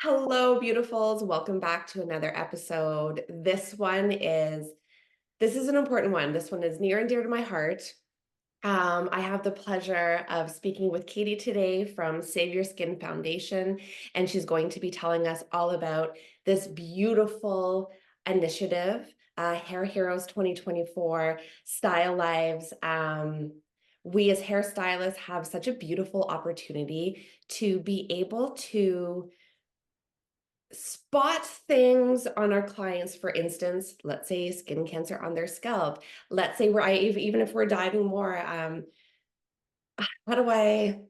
Hello, beautifuls. Welcome back to another episode. This is an important one. This one is near and dear to my heart. I have the pleasure of speaking with Katie today from Save Your Skin Foundation, and she's going to be telling us all about this beautiful initiative, Hair Heroes 2024, Stylives. We as hairstylists have such a beautiful opportunity to be able to spot things on our clients. For instance, let's say skin cancer on their scalp. Let's say even if we're diving more, how do I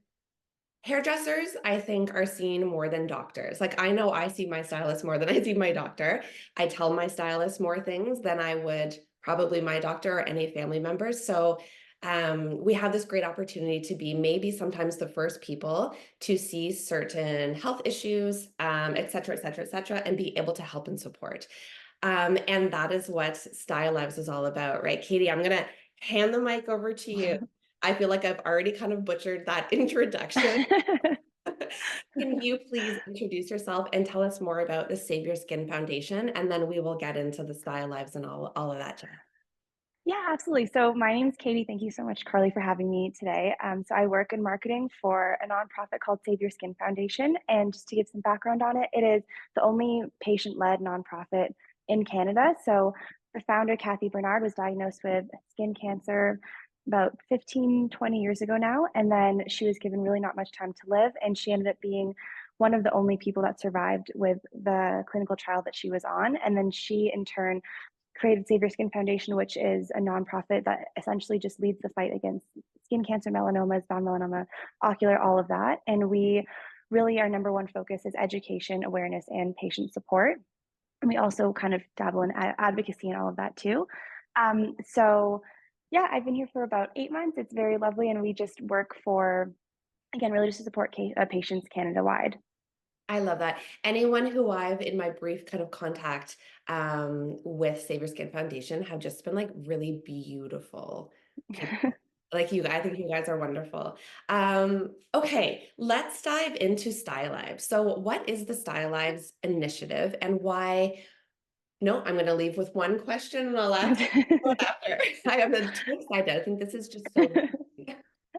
hairdressers, I think, are seen more than doctors. Like, I know I see my stylist more than I see my doctor. I tell my stylist more things than I would probably my doctor or any family members. So we have this great opportunity to be maybe sometimes the first people to see certain health issues, et cetera, et cetera, et cetera, and be able to help and support. And that is what Style Lives is all about, right? Katie, I'm going to hand the mic over to you. I feel like I've already kind of butchered that introduction. Can you please introduce yourself and tell us more about the Save Your Skin Foundation? And then we will get into the Style Lives and all of that jazz. Yeah, absolutely. So my name is Katie. Thank you so much, Carly, for having me today. So I work in marketing for a nonprofit called Save Your Skin Foundation. And just to give some background on it, it is the only patient-led nonprofit in Canada. So the founder, Kathy Bernard, was diagnosed with skin cancer about 15, 20 years ago now. And then she was given really not much time to live. And she ended up being one of the only people that survived with the clinical trial that she was on. And then she, in turn, created Save Your Skin Foundation, which is a nonprofit that essentially just leads the fight against skin cancer, melanomas, bound melanoma, ocular, all of that. And we really, our number one focus is education, awareness, and patient support. And we also kind of dabble in advocacy and all of that too. So yeah, I've been here for about 8 months. It's very lovely. And we just work for, again, really just to support patients Canada wide. I love that. Anyone who I've in my brief kind of contact with Save Your Skin Foundation have just been like really beautiful people. Like you, I think you guys are wonderful. Okay, let's dive into Stylives. So, what is the Stylives initiative and why? No, I'm going to leave with one question and I'll ask you after. I am too excited. I think this is just so.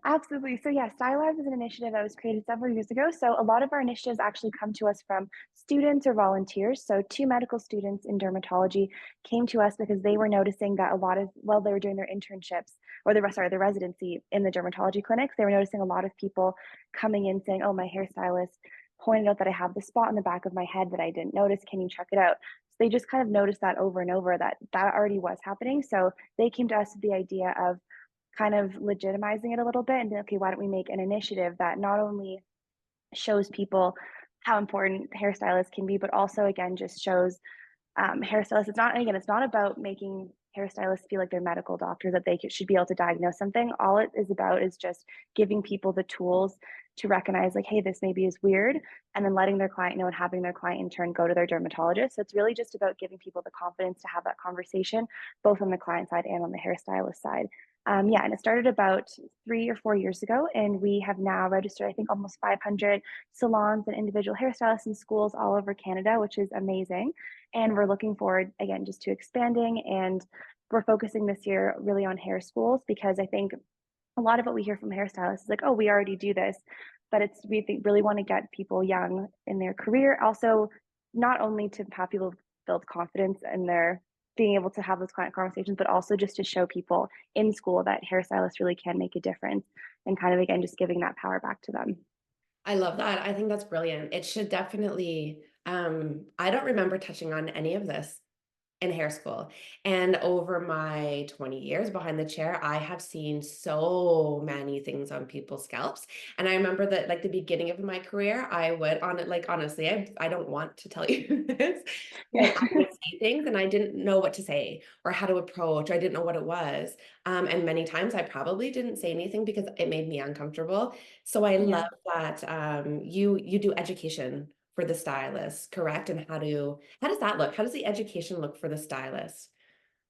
Absolutely. So yeah, Stylives is an initiative that was created several years ago. So a lot of our initiatives actually come to us from students or volunteers. So two medical students in dermatology came to us because they were noticing that while they were doing their internships or their residency in the dermatology clinics, they were noticing a lot of people coming in saying, "Oh, my hairstylist pointed out that I have this spot on the back of my head that I didn't notice. Can you check it out?" So they just kind of noticed that over and over that already was happening. So they came to us with the idea of kind of legitimizing it a little bit and be, okay, why don't we make an initiative that not only shows people how important hairstylists can be, but also again just shows hairstylists. It's not, and again, it's not about making hairstylists feel like they're medical doctors that should be able to diagnose something. All it is about is just giving people the tools to recognize, like, hey, this maybe is weird, and then letting their client know and having their client in turn go to their dermatologist. So it's really just about giving people the confidence to have that conversation, both on the client side and on the hairstylist side. Yeah, and it started about 3 or 4 years ago, and we have now registered, I think, almost 500 salons and individual hairstylists and schools all over Canada, which is amazing. And we're looking forward, again, just to expanding. And we're focusing this year really on hair schools because I think a lot of what we hear from hairstylists is like, oh, we already do this. But we think really want to get people young in their career. Also, not only to have people build confidence in their being able to have those client conversations, but also just to show people in school that hairstylists really can make a difference and kind of, again, just giving that power back to them. I love that. I think that's brilliant. It should definitely, I don't remember touching on any of this in hair school. And over my 20 years behind the chair, I have seen so many things on people's scalps. And I remember that like the beginning of my career, I would on it, like honestly, I don't want to tell you this, but I would see things and I didn't know what to say or how to approach. I didn't know what it was. And many times I probably didn't say anything because it made me uncomfortable. So I love Yeah. that you do education for the stylist, correct? And how does that look? How does the education look for the stylist?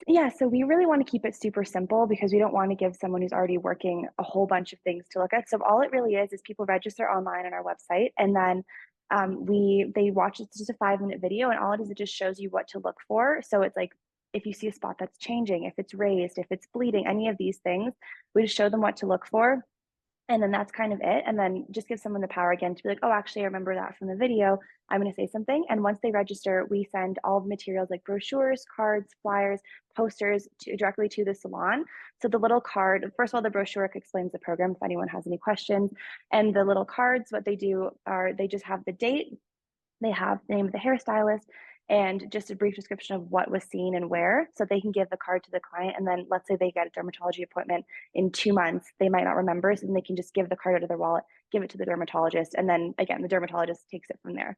Yeah, so we really want to keep it super simple because we don't want to give someone who's already working a whole bunch of things to look at. So all it really is people register online on our website, and then They watch, it's just a 5-minute video, and all it is, it just shows you what to look for. So it's like if you see a spot that's changing, if it's raised, if it's bleeding, any of these things, we just show them what to look for, and then that's kind of it. And then just give someone the power again to be like, oh, actually, I remember that from the video. I'm going to say something. And once they register, we send all the materials like brochures, cards, flyers, posters directly to the salon. So the little card, first of all, the brochure explains the program if anyone has any questions. And the little cards, what they do are they just have the date, they have the name of the hairstylist, and just a brief description of what was seen and where, so they can give the card to the client. And then let's say they get a dermatology appointment in 2 months, they might not remember, so then they can just give the card out of their wallet, give it to the dermatologist, and then again, the dermatologist takes it from there.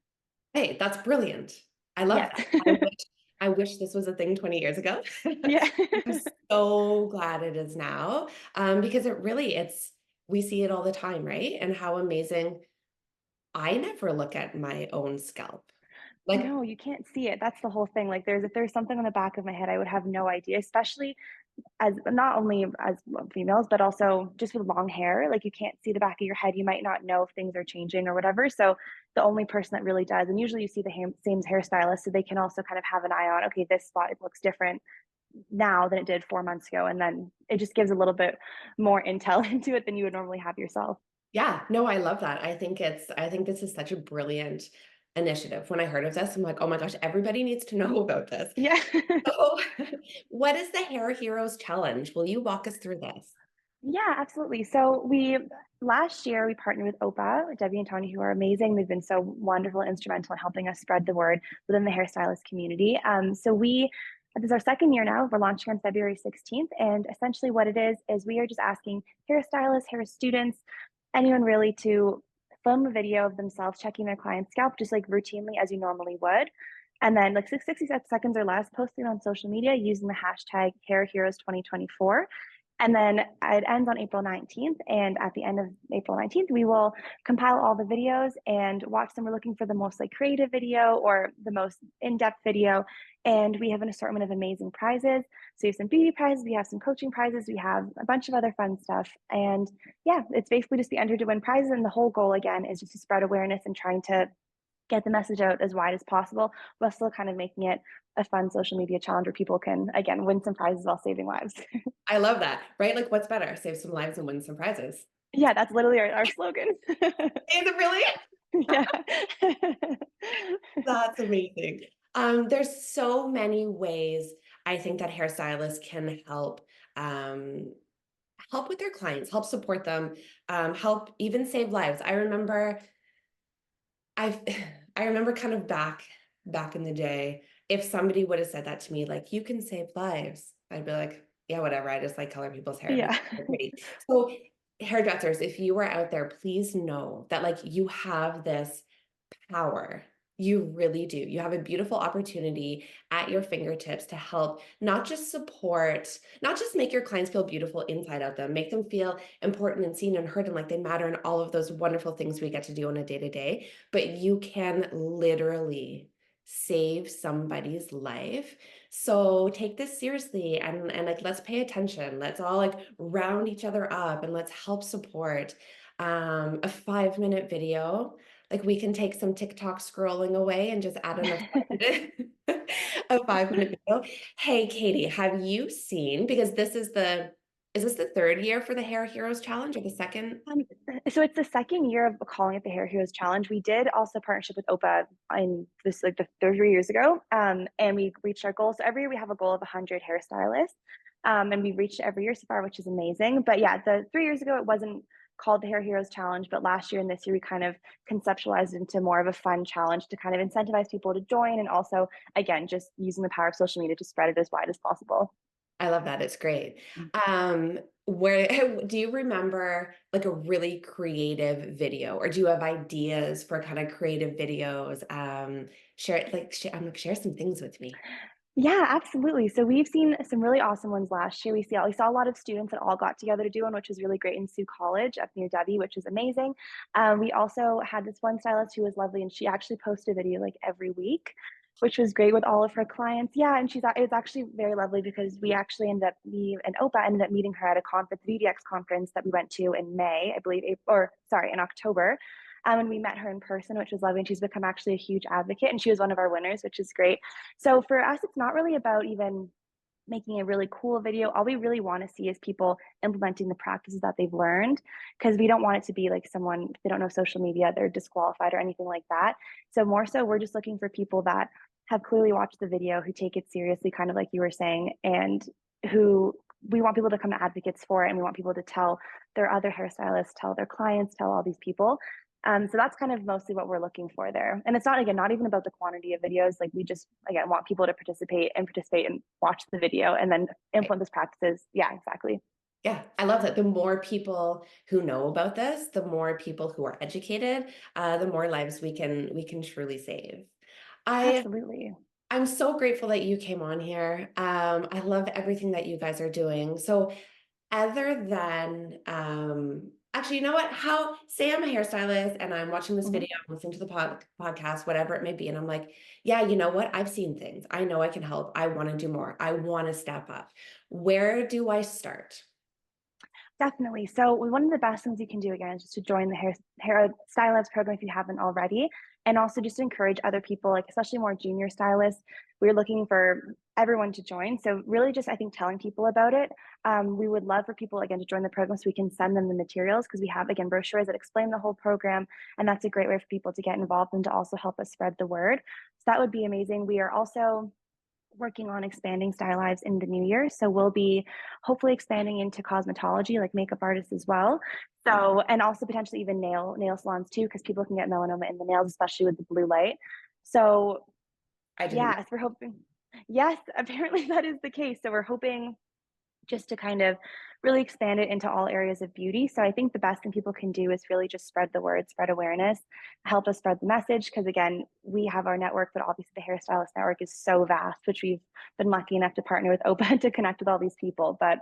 Hey, that's brilliant. I love Yes. that. I wish this was a thing 20 years ago. Yeah. I'm so glad it is now, because we see it all the time, right? And how amazing. I never look at my own scalp. Like, No, you can't see it. That's the whole thing. Like if there's something on the back of my head, I would have no idea, especially as not only as females, but also just with long hair. Like you can't see the back of your head. You might not know if things are changing or whatever. So the only person that really does, and usually you see the same hairstylist, so they can also kind of have an eye on, okay, this spot, it looks different now than it did 4 months ago. And then it just gives a little bit more intel into it than you would normally have yourself. yeah, no, I love that. I think this is such a brilliant initiative. When I heard of this, I'm like, oh my gosh, everybody needs to know about this. Yeah. So, what is the Hair Heroes Challenge? Will you walk us through this? Yeah, absolutely. So we last year we partnered with OPA, Debbie and Tony, who are amazing. They've been so wonderful and instrumental in helping us spread the word within the hairstylist community. This is our second year now. We're launching on February 16th. And essentially what it is we are just asking hairstylists, hair students, anyone really to film a video of themselves checking their client's scalp just like routinely as you normally would. And then like 60 seconds or less, posting on social media using the hashtag HairHeroes2024. And then it ends on April 19th. And at the end of April 19th, we will compile all the videos and watch them. We're looking for the most like creative video or the most in-depth video. And we have an assortment of amazing prizes. So we have some beauty prizes, we have some coaching prizes, we have a bunch of other fun stuff. And yeah, it's basically just the enter to win prizes. And the whole goal again is just to spread awareness and trying to get the message out as wide as possible, while still kind of making it a fun social media challenge where people can again win some prizes while saving lives. I love that, right? Like, what's better? Save some lives and win some prizes. Yeah, that's literally our slogan. Is it really? Yeah. That's amazing. There's so many ways I think that hairstylists can help with their clients, help support them, help even save lives. I I remember kind of back in the day, if somebody would have said that to me, like, you can save lives, I'd be like, yeah, whatever. I just like color people's hair because Yeah. they're pretty. So, hairdressers, if you are out there, please know that like you have this power. You really do. You have a beautiful opportunity at your fingertips to help not just support, not just make your clients feel beautiful inside out them, make them feel important and seen and heard and like they matter and all of those wonderful things we get to do on a day to day, but you can literally save somebody's life. So take this seriously and like let's pay attention. Let's all like round each other up and let's help support a 5-minute video, like we can take some TikTok scrolling away and just add in a 5-minute, a 5-minute video. Hey, Katie, have you seen, because is this the third year for the Hair Heroes Challenge or the second? Um, so it's the second year of calling it the Hair Heroes Challenge. We did also partnership with OPA in this like the 3 years ago, and we reached our goal. So every year we have a goal of 100 hairstylists, and we've reached every year so far, which is amazing. But yeah, the 3 years ago it wasn't called the Hair Heroes Challenge, but last year and this year we kind of conceptualized it into more of a fun challenge to kind of incentivize people to join, and also again just using the power of social media to spread it as wide as possible. I love that. It's great. Where do you remember like a really creative video, or do you have ideas for kind of creative videos? Share some things with me. Yeah, absolutely. So we've seen some really awesome ones last year. We saw a lot of students that all got together to do one, which was really great in Sioux College up near Debbie, which is amazing. We also had this one stylist who was lovely, and she actually posted a video like every week, which was great with all of her clients. Yeah, and it was actually very lovely because me and Opa ended up meeting her at a conference, the VDX conference that we went to in May, I believe, or sorry, in October. And we met her in person, which was lovely. And she's become actually a huge advocate, and she was one of our winners, which is great. So for us, it's not really about even making a really cool video. All we really want to see is people implementing the practices that they've learned, because we don't want it to be like someone, if they don't know social media, they're disqualified or anything like that. So more so, we're just looking for people that have clearly watched the video, who take it seriously, kind of like you were saying, and who we want people to come advocates for it, and we want people to tell their other hairstylists, tell their clients, tell all these people. So that's kind of mostly what we're looking for there. And it's not, again, not even about the quantity of videos. Like, we just, again, want people to participate and watch the video and then implement those practices. Yeah, exactly. Yeah, I love that. The more people who know about this, the more people who are educated, the more lives we can truly save. I Absolutely. I'm so grateful that you came on here. I love everything that you guys are doing. So other than, actually, you know what? How say I'm a hairstylist and I'm watching this Mhm. video, I'm listening to the podcast, whatever it may be, and I'm like, yeah, you know what? I've seen things. I know I can help. I want to do more. I want to step up. Where do I start? Definitely. So one of the best things you can do, again, is just to join the hair Stylives program if you haven't already, and also just to encourage other people, like especially more junior stylists. We're looking for everyone to join. So really, just I think telling people about it. We would love for people, again, to join the program so we can send them the materials, because we have, again, brochures that explain the whole program, and that's a great way for people to get involved and to also help us spread the word. So that would be amazing. We are also working on expanding Stylives in the new year. So we'll be hopefully expanding into cosmetology, like makeup artists as well. So, and also potentially even nail salons too, because people can get melanoma in the nails, especially with the blue light. So I didn't yes, we're hoping. Yes, apparently that is the case. So we're hoping just to kind of really expand it into all areas of beauty. So I think the best thing people can do is really just spread the word, spread awareness, help us spread the message. Because again, we have our network, but obviously the hairstylist network is so vast, which we've been lucky enough to partner with Open to connect with all these people. But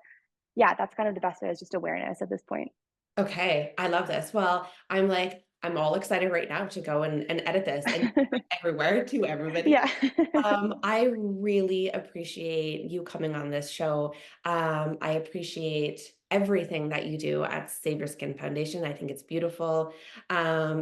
yeah, that's kind of the best way, is just awareness at this point. Okay, I love this. Well, I'm all excited right now to go and edit this and everywhere to everybody. Yeah. I really appreciate you coming on this show. I appreciate everything that you do at Save Your Skin Foundation. I think it's beautiful.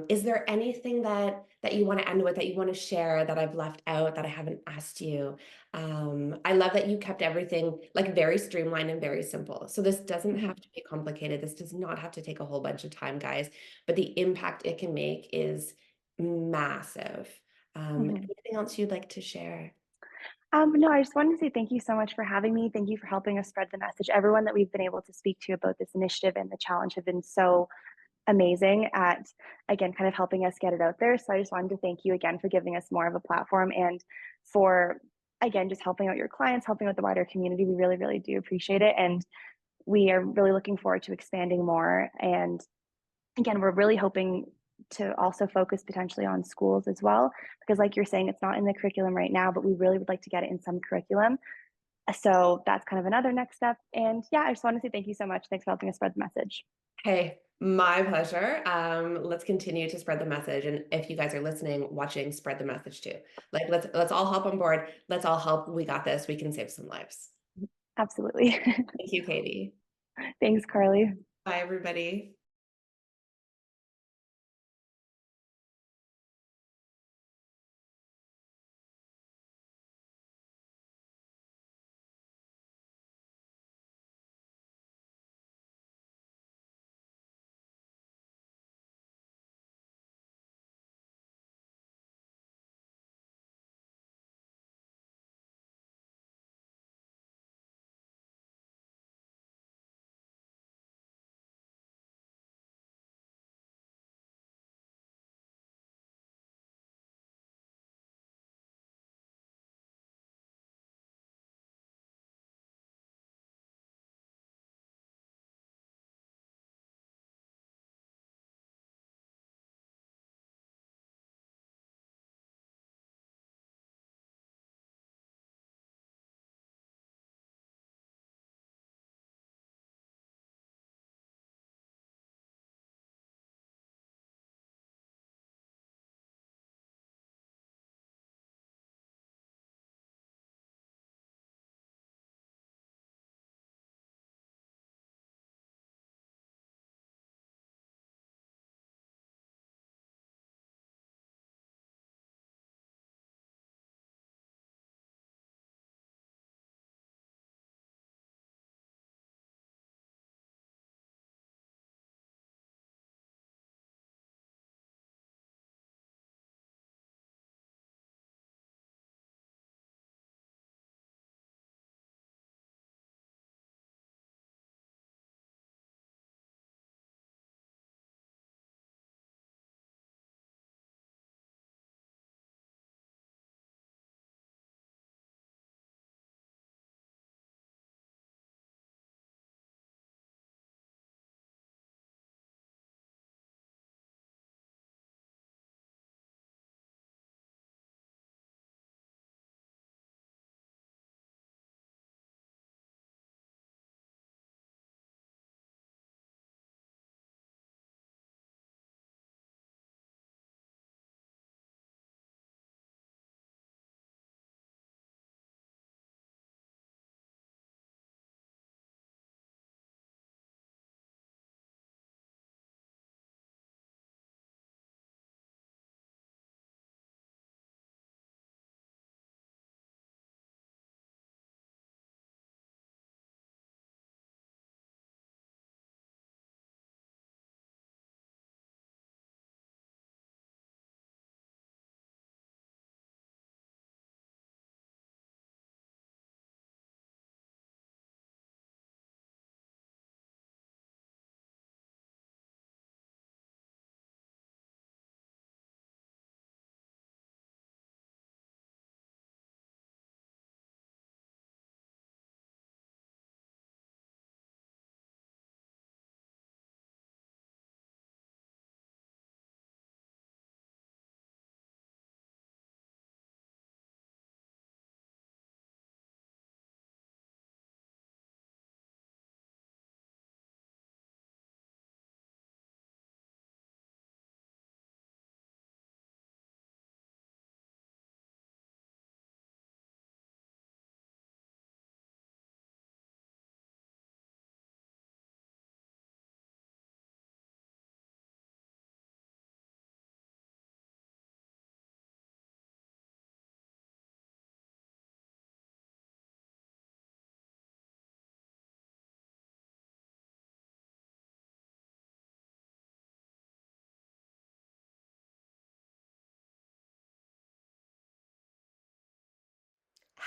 Is there anything that you want to end with, that you want to share, that I've left out, that I haven't asked you? I love that you kept everything like very streamlined and very simple. So this doesn't have Mhm, to be complicated. This does not have to take a whole bunch of time, guys, but the impact it can make is massive. mhm. Anything else you'd like to share? No, I just wanted to say thank you so much for having me. Thank you for helping us spread the message. Everyone that we've been able to speak to about this initiative and the challenge have been so amazing at, again, kind of helping us get it out there. So I just wanted to thank you again for giving us more of a platform, and for, again, just helping out your clients, helping out the wider community. We really, really do appreciate it. And we are really looking forward to expanding more. And again, we're really hoping to also focus potentially on schools as well, because like you're saying, it's not in the curriculum right now, but we really would like to get it in some curriculum. So that's kind of another next step. And yeah, I just want to say thank you so much. Thanks for helping us spread the message. Hey, my pleasure. Let's continue to spread the message. And if you guys are listening, watching, spread the message too. Like let's all hop on board. Let's all help. We got this. We can save some lives. Absolutely. Thank you, Katie. Thanks, Carly. Bye, everybody.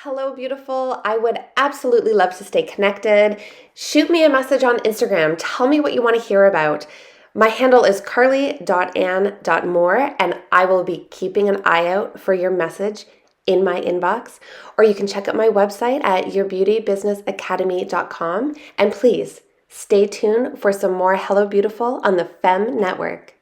Hello, beautiful. I would absolutely love to stay connected. Shoot me a message on Instagram. Tell me what you want to hear about. My handle is carly.ann.moore, and I will be keeping an eye out for your message in my inbox. Or you can check out my website at yourbeautybusinessacademy.com. And please stay tuned for some more Hello Beautiful on the Femme Network.